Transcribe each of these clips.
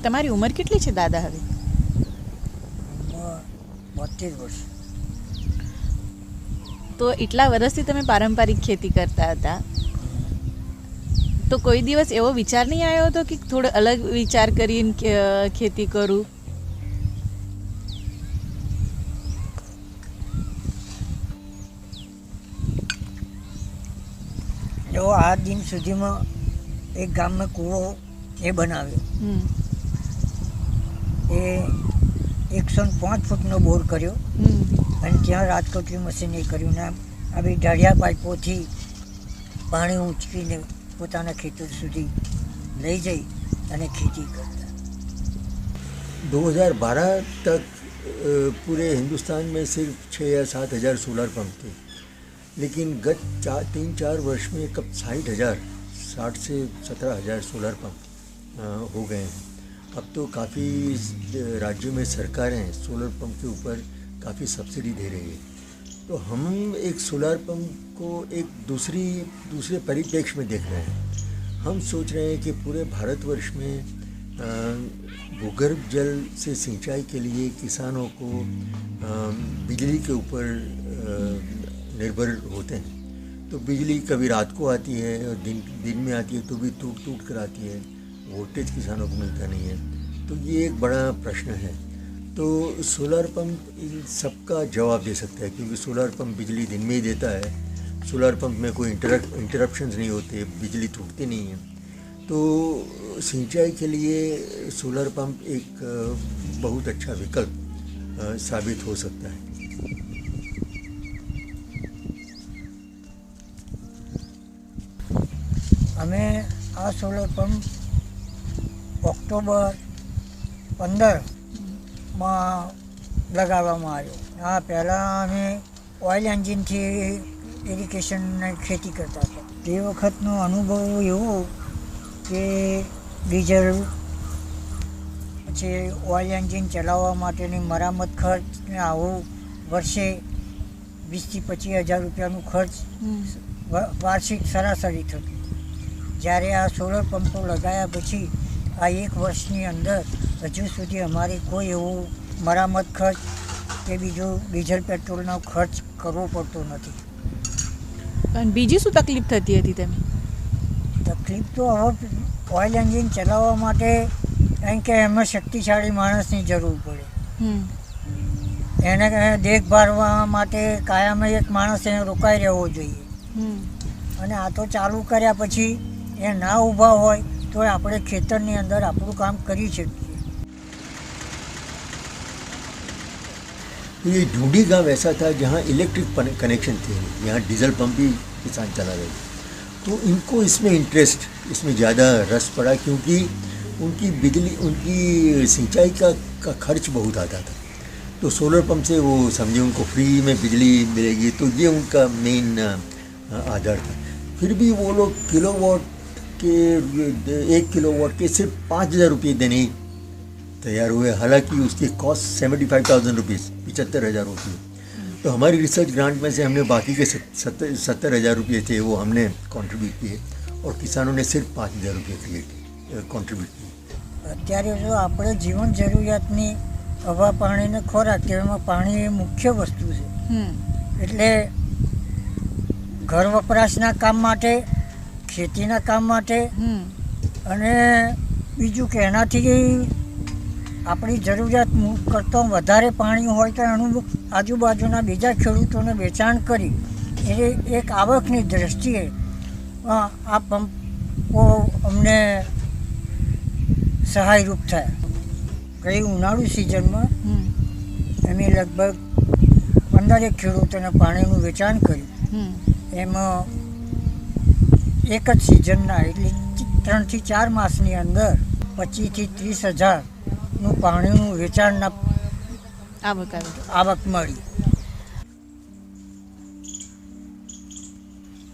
તમારી ઉંમર કેટલી છે દાદા હવે? 32 વર્ષ. તો એટલા વર્ષથી તમે પારંપરિક ખેતી કરતા હતા, તો કોઈ દિવસ એવો વિચાર નહીં આવ્યો હતો કે થોડો અલગ વિચાર કરીને ખેતી કરું? જો આ દિન સુધીમાં એક ગામમાં કૂવો એ બનાવ્યો, એ 105 ફૂટનો બોર કર્યો અને ત્યાં રાજકોટની મશીન એ કર્યું ને આવી ઢાળિયા પાઇપોથી પાણી ઊંચકીને પોતાના ખેતર સુધી લઈ જઈ અને खेती करता। 2012 तक पूरे हिंदुस्तान में सिर्फ 6 या 7 हज़ार सोलर पंप थे, लेकिन गत 3-4 वर्ष में कब 60 से 17 हज़ार सोलर पंप हो गए हैं। अब तो काफ़ी राज्यों में सरकारें सोलर पंप के ऊपर काफ़ी सब्सिडी दे रही है। तो हम एक सोलर पंप को एक दूसरे परिप्रेक्ष्य में देख रहे हैं। हम सोच रहे हैं कि पूरे भारतवर्ष में भूगर्भ जल से सिंचाई के लिए किसानों को बिजली के ऊपर निर्भर होते हैं। तो बिजली कभी रात को आती है और दिन में आती है तो भी टूट कर आती है, वोल्टेज किसानों को मिलता नहीं है। तो ये एक बड़ा प्रश्न है। तो सोलर पंप इन सबका जवाब दे सकता है, क्योंकि सोलर पंप बिजली दिन में ही देता है। सोलर पंप में कोई इंटरप्शंस नहीं होते, बिजली टूटती नहीं है। तो सिंचाई के लिए सोलर पंप एक बहुत अच्छा विकल्प साबित हो सकता है। हमें आ सोलर पंप ऑक्टोबर 15 में लगावવામાં આવ્યો। આ પહેલાં અમે ઓઇલ એન્જિનથી ઇરિગેશન ખેતી કરતા હતા। તે વખતનો અનુભવ એવો કે ડીઝલ પછી ઓઇલ એન્જિન ચલાવવા માટેની મરામત ખર્ચ ને આવું વર્ષે 20 થી 25 હજાર રૂપિયાનું ખર્ચ વાર્ષિક સરાસરી થતું। જ્યારે આ સોલર પંપો લગાવ્યા પછી આ 1 વર્ષની અંદર હજુ સુધી અમારે કોઈ એવું મરામત ખર્ચ કે બીજો ડીઝલ પેટ્રોલનો ખર્ચ કરવો પડતો નથી। પણ બીજી શું તકલીફ થતી હતી તમે? તકલીફ તો હવે ઓઇલ એન્જિન ચલાવવા માટે કારણ કે એમાં શક્તિશાળી માણસની જરૂર પડે, એને દેખભાળ માટે કાયમ એક માણસ એને રોકાઈ રહેવો જોઈએ। અને આ તો ચાલુ કર્યા પછી એ ના ઊભા હોય તો આપણે ખેતરની અંદર આપણું કામ કરી શકીએ। ये ढूंढी गांव ऐसा था जहाँ इलेक्ट्रिक कनेक्शन थे, यहाँ डीजल पंप भी किसान चला रहे थे। तो इनको इसमें इंटरेस्ट, इसमें ज़्यादा रस पड़ा, क्योंकि उनकी सिंचाई का खर्च बहुत आता था। तो सोलर पंप से वो समझे उनको फ्री में बिजली मिलेगी, तो ये उनका मेन आधार था। फिर भी वो लोग किलोवाट के 1 किलोवाट के सिर्फ 5,000 रुपये देने तैयार हुए, हालांकि उसकी कॉस्ट 75,000 रुपीज़ 75,000 होती है। तो हमारी रिसर्च ग्रांट में से हमने बाकी के 70,000 रुपये थे वो हमने कंट्रीब्यूट किए और किसानों ने सिर्फ 5,000 रुपये कंट्रीब्यूट किए। અત્યારે જો આપણે જીવન જરૂરિયાતની હવા પાણી ને ખોરાક તેમાં પાણી એ મુખ્ય વસ્તુ છે, એટલે ઘર વપરાશના કામ માટે, ખેતીના કામ માટે અને બીજું કે એનાથી આપણી જરૂરિયાત કરતાં વધારે પાણી હોય તો એનું આજુબાજુના બીજા ખેડૂતોને વેચાણ કરી એ એક આવકની દૃષ્ટિએ આ પંપો અમને સહાયરૂપ થયા। ગઈ ઉનાળુ સિઝનમાં અમે લગભગ 15 ખેડૂતોને પાણીનું વેચાણ કર્યું। એમાં એક જ સિઝનના એટલે 3 થી 4 માસની અંદર 25 થી 30 હજારનું પાણીનું વેચાણના આવક મળી।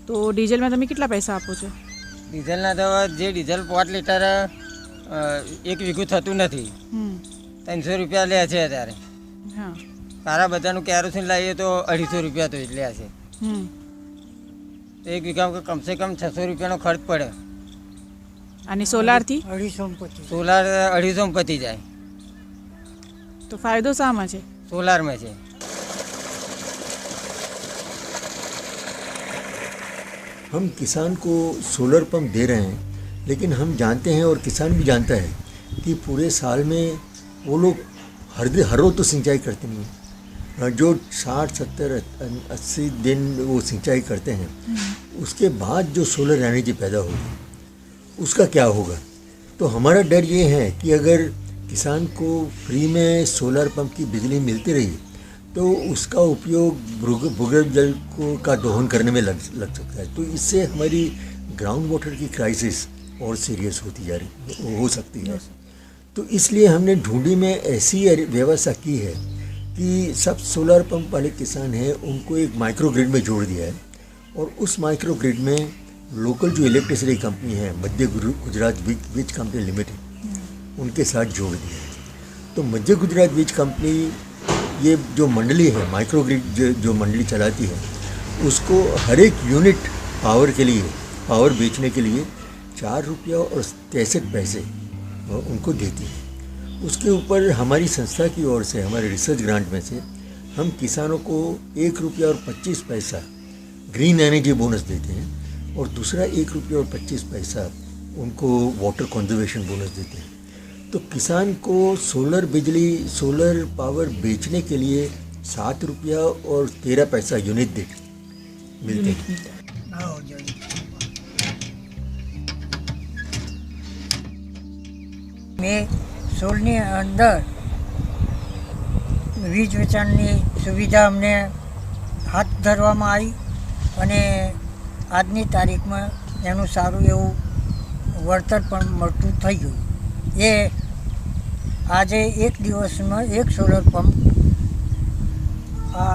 તો ડીઝલમાં તમે કેટલા પૈસા આપો છો? ડીઝલના તો જે ડીઝલ 5 લીટર 1 વીઘું થતું નથી, 300 રૂપિયા લે છે અત્યારે। તારા બધાનું કેરોસીન લાવીએ તો 250 રૂપિયા તો જ લે છે। 1 વીઘામાં કમસે કમ 600 રૂપિયાનો ખર્ચ પડે। અને સોલારથી 250. સોલાર 250 પતી જાય. તો ફાયદો શામાં છે? સોલારમાં છે. हम किसान को सोलर पंप दे रहे हैं, लेकिन हम जानते हैं और किसान भी जानता है कि पूरे साल में वो लोग हर रोज तो सिंचाई करते नहीं हैं. जो 60, 70, 80 दिन वो सिंचाई करते हैं, उसके बाद जो सोलर एनर्जी पैदा होगी उसका क्या होगा. तो हमारा डर ये है कि अगर किसान को फ्री में सोलर पंप की बिजली मिलती रही तो उसका उपयोग भूगर्भ जल का दोहन करने में लग सकता है. तो इससे हमारी ग्राउंड वाटर की क्राइसिस और सीरियस होती जा रही हो सकती है. तो इसलिए हमने ढूंढी में ऐसी व्यवस्था की है कि सब सोलर पंप वाले किसान हैं उनको एक माइक्रो ग्रिड में जोड़ दिया है, और उस माइक्रो ग्रिड में लोकल जो इलेक्ट्रिसिटी कंपनी है मध्य गुजरात वीज कंपनी लिमिटेड, उनके साथ जोड़ दिया है. तो मध्य गुजरात वीज कंपनी ये जो मंडली है, माइक्रो ग्रिड जो मंडली चलाती है, उसको हर एक यूनिट पावर के लिए, पावर बेचने के लिए 4 रुपया और 63 पैसे उनको देती है. उसके ऊपर हमारी संस्था की ओर से, हमारे रिसर्च ग्रांट में से हम किसानों को 1 रुपया और 25 पैसा ग्रीन एनर्जी बोनस देते हैं, और दूसरा 1 रुपया और 25 पैसा उनको वाटर कंजर्वेशन बोनस देते हैं. तो किसान को सोलर पावर बेचने के लिए 7 रुपया और 13 पैसा यूनिट मिलते हैं. આવો જોઈએ. મેં સોલની અંદર વીજ વેચાણની સુવિધા અમને હાથ ધરવામાં આવી, અને આજની તારીખમાં એનું સારું એવું વળતર પણ મળતું થઈ ગયું. એ આજે એક દિવસમાં એક સોલર પંપ આ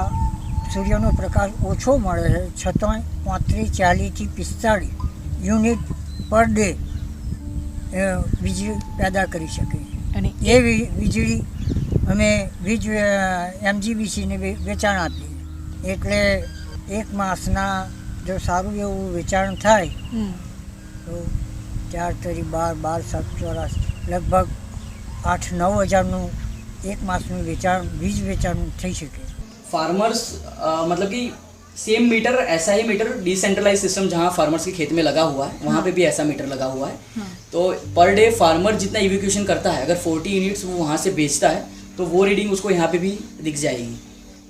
સૂર્યનો પ્રકાશ ઓછો મળે છે છતાંય 35, 40 થી 45 યુનિટ પર ડે વીજળી પેદા કરી શકે. અને એ વીજળી અમે વીજ MGBCને વેચાણ આપીએ. એટલે એક માસના જો સારું એવું વેચાણ થાય તો 4 તરી 12, 7, 84 લગભગ 8-9 હજારનું એક માસનું વેચાણ વીજ વેચાણ થઈ શકે. फार्मर्स मतलब कि सेम मीटर, ऐसा ही मीटर डिसेंट्रलाइज सिस्टम जहाँ फार्मर्स के खेत में लगा हुआ है वहाँ पे भी ऐसा मीटर लगा हुआ है. तो पर डे फार्मर जितना इवैक्यूएशन करता है, अगर 40 यूनिट्स वो वहाँ से बेचता है तो वो रीडिंग उसको यहाँ पे भी दिख जाएगी.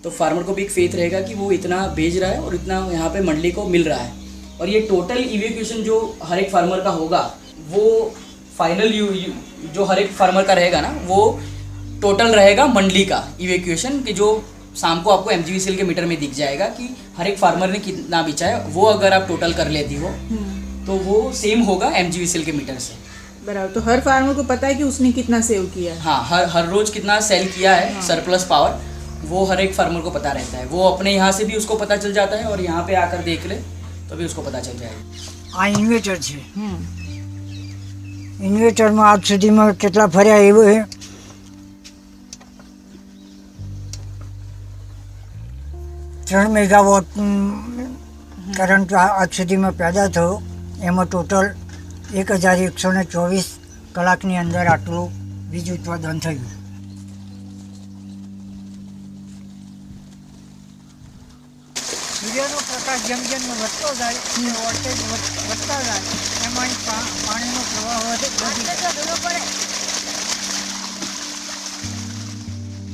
तो फार्मर को भी एक फेथ रहेगा कि वो इतना भेज रहा है और इतना यहाँ पे मंडली को मिल रहा है. और ये टोटल इवैक्यूएशन जो हर एक फार्मर का होगा, वो फाइनल जो हर एक फार्मर का रहेगा ना, वो टोटल रहेगा मंडली का इवैक्यूएशन, कि जो शाम को आपको MGBCL के मीटर में दिख जाएगा कि हर एक फार्मर ने कितना बेचा है. वो अगर आप टोटल कर लेती हो तो वो सेम होगा MGBCL के मीटर से. बराबर. तो हर फार्मर को पता है कि उसने कितना सेव किया है. हाँ, हर रोज कितना सेल किया है, सरप्लस पावर, वो हर एक फार्मर को पता रहता है. वो अपने यहाँ से भी उसको पता चल जाता है, और यहाँ पे आकर देख ले तो भी उसको पता चल जाएगा. આ ઇન્વેટર છે. ઇન્વેટરમાં આજ સુધીમાં કેટલા ફર્યા એવું છે. 3 મેગાવોટ કરંટ આજ સુધીમાં પેદા થયો. એમાં ટોટલ 1124 કલાકની અંદર આટલું વીજ ઉત્પાદન થયું. સૂર્યનો પ્રકાશ જેમ જેમ વધતો જાય, વોલ્ટેજ વધતા જાય, એમાં પાણીનો પ્રવાહ વધી જાય.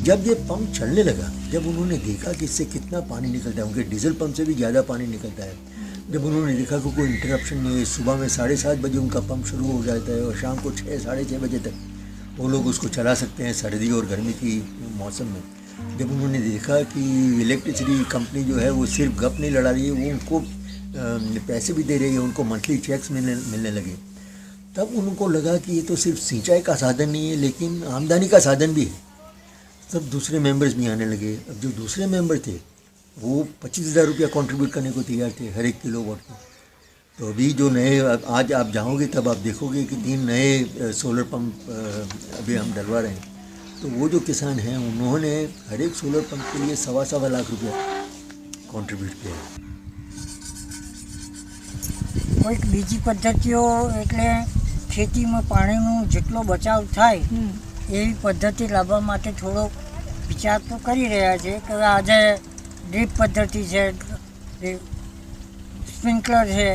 जब ये पंप चलने लगा, जब उन्होंने देखा कि इससे कितना पानी निकलता है, उनके डीजल पंप से भी ज़्यादा पानी निकलता है, जब उन्होंने देखा कि कोई इंटरप्शन नहीं है, सुबह में 7:30 बजे उनका पंप शुरू हो जाता है और शाम को 6, 6:30 बजे तक वो लोग उसको चला सकते हैं सर्दी और गर्मी की मौसम में. जब उन्होंने देखा कि इलेक्ट्रिसिटी कंपनी जो है वो सिर्फ गप नहीं लड़ा रही है, वो उनको पैसे भी दे रही है, उनको मंथली चेक्स मिलने लगे, तब उनको लगा कि ये तो सिर्फ सिंचाई का साधन नहीं है लेकिन आमदनी का साधन भी है. तब दूसरे मेंबर्स भी आने लगे. अब जो दूसरे मेंबर थे वो 25,000 रुपया कंट्रीब्यूट करने को तैयार थे हर एक किलोवाट को. तो अभी जो नए, आज आप जाओगे तब आप देखोगे कि 3 नए सोलर पंप अभी हम डलवा रहे हैं. तो वो जो किसान हैं उन्होंने हर एक सोलर पंप के लिए 1.25 लाख रुपया कंट्रीब्यूट किया है. કોઈક બીજી પદ્ધતિઓ એટલે ખેતીમાં પાણીનો જેટલો બચાવ થાય એવી પદ્ધતિ લાવવા માટે થોડો વિચાર તો કરી રહ્યા છે કે આજે ડ્રીપ પદ્ધતિ છે, સ્પ્રિંકલર છે,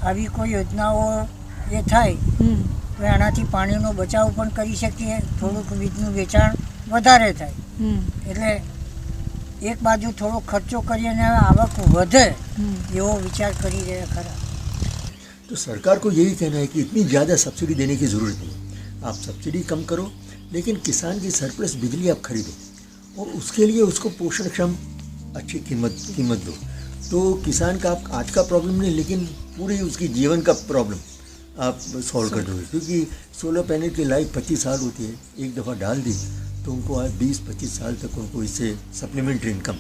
આવી કોઈ યોજનાઓ એ થાય તો એનાથી પાણીનો બચાવ પણ કરી શકીએ, થોડુંક વીજનું વેચાણ વધારે થાય, એટલે એક બાજુ થોડો ખર્ચો કરીએ અને આવક વધે એવો વિચાર કરી રહ્યા ખરા। तो सरकार को यही कहना है कि इतनी ज़्यादा सब्सिडी देने की ज़रूरत नहीं, आप सब्सिडी कम करो लेकिन किसान की सरप्लस बिजली आप खरीदो और उसके लिए उसको पोषणक्षम अच्छी कीमत दो। तो किसान का आप आज का प्रॉब्लम नहीं लेकिन पूरी उसकी जीवन का प्रॉब्लम आप सॉल्व कर दोगे, क्योंकि सोलर पैनल की लाइफ 25 साल होती है, एक दफ़ा डाल दी तो उनको आज 20-25 साल तक उनको इससे सप्लीमेंट्री इनकम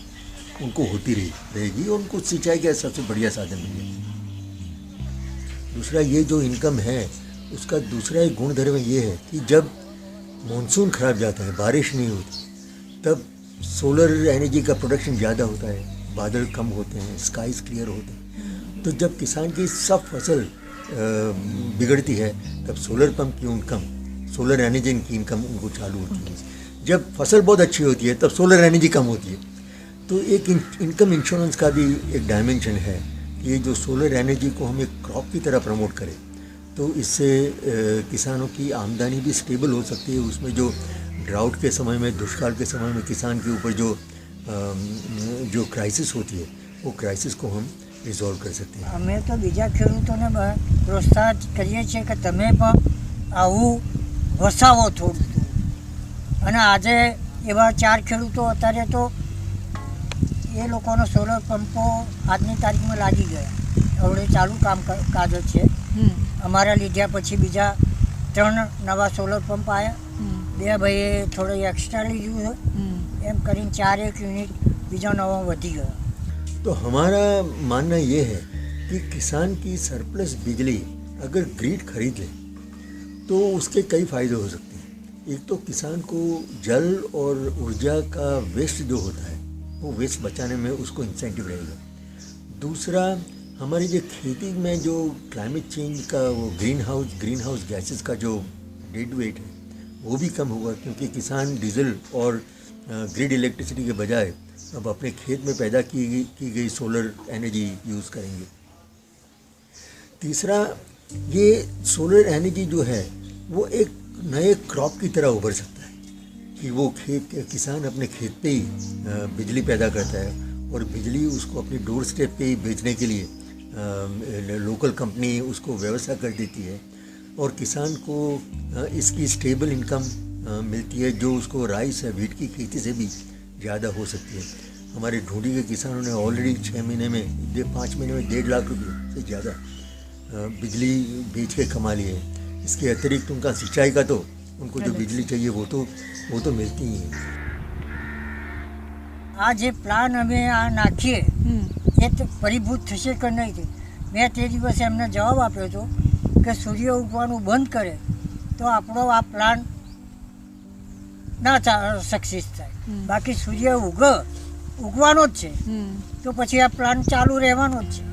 उनको होती रहेगी और उनको सिंचाई का सबसे बढ़िया साधन मिलेगा। दूसरा ये जो इनकम है उसका दूसरा एक गुणधर्म ये है कि जब मानसून खराब जाता है, बारिश नहीं होती, तब सोलर एनर्जी का प्रोडक्शन ज़्यादा होता है, बादल कम होते हैं, स्काइज क्लियर होते हैं, तो जब किसान की सब फसल बिगड़ती है तब सोलर पंप की इनकम, सोलर एनर्जी की इनकम उनको चालू होती है। जब फसल बहुत अच्छी होती है तब सोलर एनर्जी कम होती है। तो एक इनकम इंश्योरेंस का भी एक डायमेंशन है कि ये जो सोलर एनर्जी को हम एक क्रॉप की तरह प्रमोट करें तो इससे किसानों की आमदनी भी स्टेबल हो सकती है। उसमें जो ड्राउट के समय में, दुष्काल के समय में किसान के ऊपर जो क्राइसिस होती है वो क्राइसिस को हम रिजॉल्व कर सकते हैं। અમે તો બીજા ખેડૂતોને પ્રોત્સાહિત કરીએ છીએ કે તમે પણ આવું વસાવો થોડું, અને આજે એવા 4 ખેડૂતો અત્યારે તો એ લોકોનો સોલર પંપો આજની તારીખમાં લાગી ગયા, હવે ચાલુ કાજ છે। અમારા લીધા પછી બીજા 3 નવા સોલર પંપ આવ્યા, 2 ભાઈએ થોડો એક્સ્ટ્રા લીધું છે, એમ કરીને 4 યુનિટ બીજા નવા વધી ગયા। तो हमारा मानना ये है कि किसान की सरप्लस बिजली अगर ग्रिड खरीद ले तो उसके कई फ़ायदे हो सकते हैं। एक तो किसान को जल और ऊर्जा का वेस्ट जो होता है वो वेस्ट बचाने में उसको इंसेंटिव रहेगा। दूसरा, हमारी जो खेती में जो क्लाइमेट चेंज का वो ग्रीन हाउस गैसेस का जो डेड वेट है वो भी कम होगा, क्योंकि किसान डीजल और ग्रिड इलेक्ट्रिसिटी के बजाय अब अपने खेत में पैदा की गई सोलर एनर्जी यूज़ करेंगे। तीसरा, ये सोलर एनर्जी जो है वो एक नए क्रॉप की तरह उभर सकता है कि वो किसान अपने खेत पे ही बिजली पैदा करता है और बिजली उसको अपनी डोर स्टेप पे ही बेचने के लिए लोकल कंपनी उसको व्यवस्था कर देती है और किसान को इसकी स्टेबल इनकम मिलती है, जो उसको राइस या वीट की खेती से भी ज़्यादा हो सकती है। हमारे ढूंढी के किसानों ने ऑलरेडी 5 महीने में 1.5 लाख रुपये से ज़्यादा बिजली बेच के कमा लिए हैं। इसके अतिरिक्त उनका सिंचाई का तो उनको जो बिजली चाहिए वो तो मिलती ही है। આ જે પ્લાન અમે આ નાખીએ એ તો પરિભૂત થશે કે નહીં થાય। મેં તે દિવસે એમને જવાબ આપ્યો હતો કે સૂર્ય ઉગવાનું બંધ કરે તો આપણો આ પ્લાન ના સક્સેસ થાય, બાકી સૂર્ય ઉગવાનો જ છે તો પછી આ પ્લાન ચાલુ રહેવાનો જ છે।